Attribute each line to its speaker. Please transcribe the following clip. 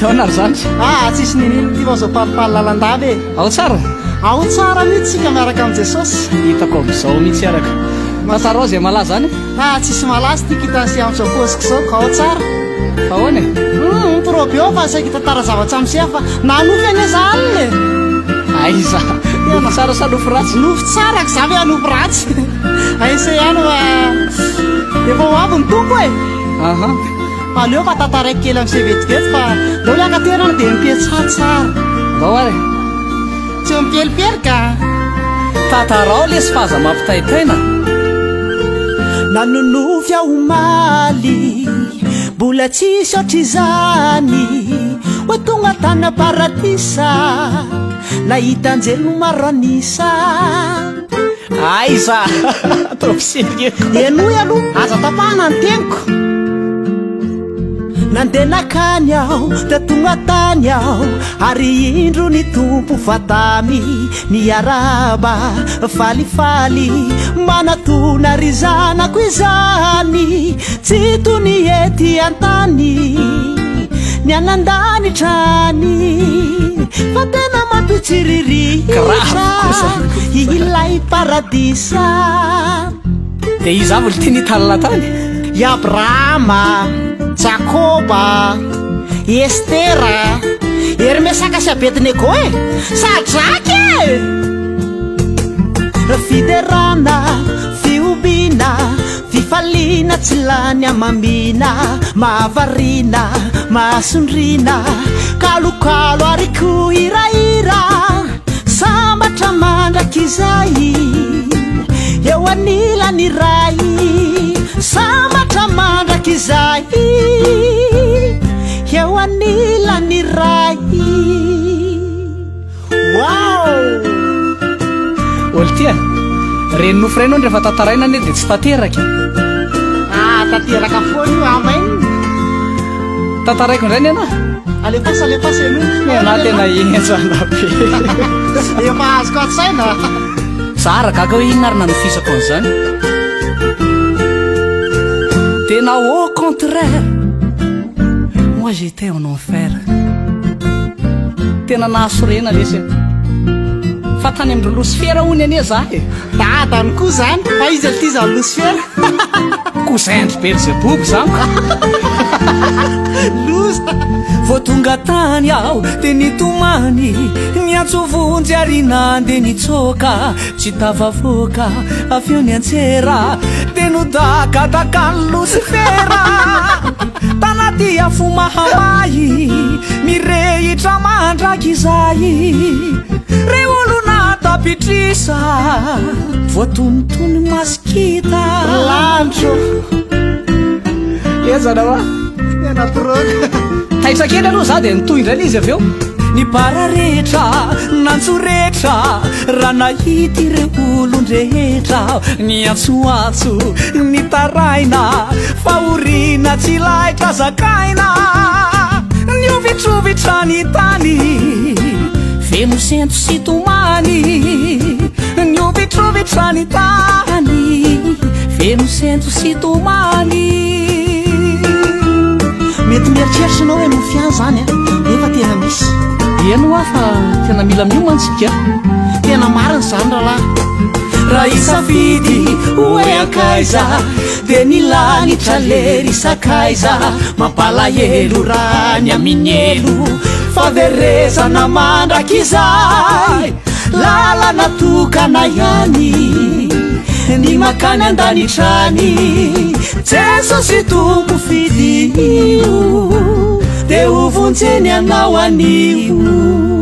Speaker 1: taona ry zany
Speaker 2: tsisy ninino ty vao zao palipalalalandavy e
Speaker 1: ao tsara
Speaker 2: ao tsara mihitsy tsika miaraka amin'ny jesosy
Speaker 1: hitako am'izao mihitsy araka tantara ao zay malaza zany
Speaker 2: tsisy malaza ty kitasy am'izao posiko zao ka ao tsara
Speaker 1: fa ahoany e
Speaker 2: probe ao fa saiky tantara zavatra amisia fa nanofy ane zany e
Speaker 1: aiza tena tsara sa nofo ratsy
Speaker 2: nofo tsara k zavy anofo ratsy aisa ihany fa efa ho avy ny tompo e
Speaker 1: aha
Speaker 2: aleo fa tantaraiky kely amin'ny sevetivety fa dao liaka tenana dia mipietsaratsara
Speaker 1: dao ary
Speaker 2: tsy eo mipelipely ka
Speaker 1: tantarao lesy fahaza mampitaitaina
Speaker 2: nanonofy aho maly mbola tsisy ohatry izany hoe tonga tany aparatisa nahita-njelo maro anisa
Speaker 1: aiza trop sérieux
Speaker 2: enoy aloha aza tapahana ny teniko nandeha nakany aho da tonga tany aho ary indro ny tompo fatamy niaraba falifaly manatona ry zanako izany tsy tony ety antany ny anandanitrany fa tena mampitsiriritra ilay paradisa
Speaker 1: dia iza voly ty nitalana tany
Speaker 2: i abrahama jakoba estera ery mesaka sy abedinego e sadraky e fiderana fiobina fifalina tsy lany amamina mahavarina mahasondrina kalokalo ary ko iraira sambatra mandraky izay eo anilany ray sambatra mandraky izay eo anilany ray wow
Speaker 1: olo tia reny nofo reny o rehefa tantaraina ane dia tsy tanteraky
Speaker 2: tanteraka foana io amainy
Speaker 1: tantaraiko indray ny ana
Speaker 2: alepasy aloha
Speaker 1: ana tena enjana be
Speaker 2: efa azoko atsaina
Speaker 1: tsara gaga hoe inarina nofisako an'izany tena au contraire moi j'étais en enfer tena nahasorena lesy fa tany amindro losifera hony ane za e
Speaker 2: dadany koa zany fa izy ty zany losifera
Speaker 1: kouzindry beelzebub zany
Speaker 2: loza
Speaker 1: vo tonga tany aho dia nitomany niantsovonjy ary nandeha nitsoka tsy tavavoaka aveo ny antsera dia nodakadakany losifera tanaty afo mahamay mirehitra mandraky izay re olona tapitrisa voatonotony masikita
Speaker 2: landro
Speaker 1: ezanaoa
Speaker 2: tena troka
Speaker 1: taitra kely aloha za dia nitoindra ny izy aveo ny bara rehetra nantsorehetra raha nahity ireo olondrehetra ny antsoantso ny taraina fahoriana tsy laitra zakaina ny ovitrovitra ny tany feno sento sy tomany ny ovitrovitra ny tany feno sento sy tomany
Speaker 2: mety mieritreritra anao hoe mofiany zany efa tena misy
Speaker 1: eno a fa tena mila miomantsika
Speaker 2: tena mariny zany rahalahy
Speaker 1: raha isafidy hoe akaiza dia nilanitra lery sakaiza mampalahelo raha ny aminelo faverezana mandraky izay lalana tokana ihany ny makany andanitrany jesosy tompo fidio dia ho vonjeny anao anio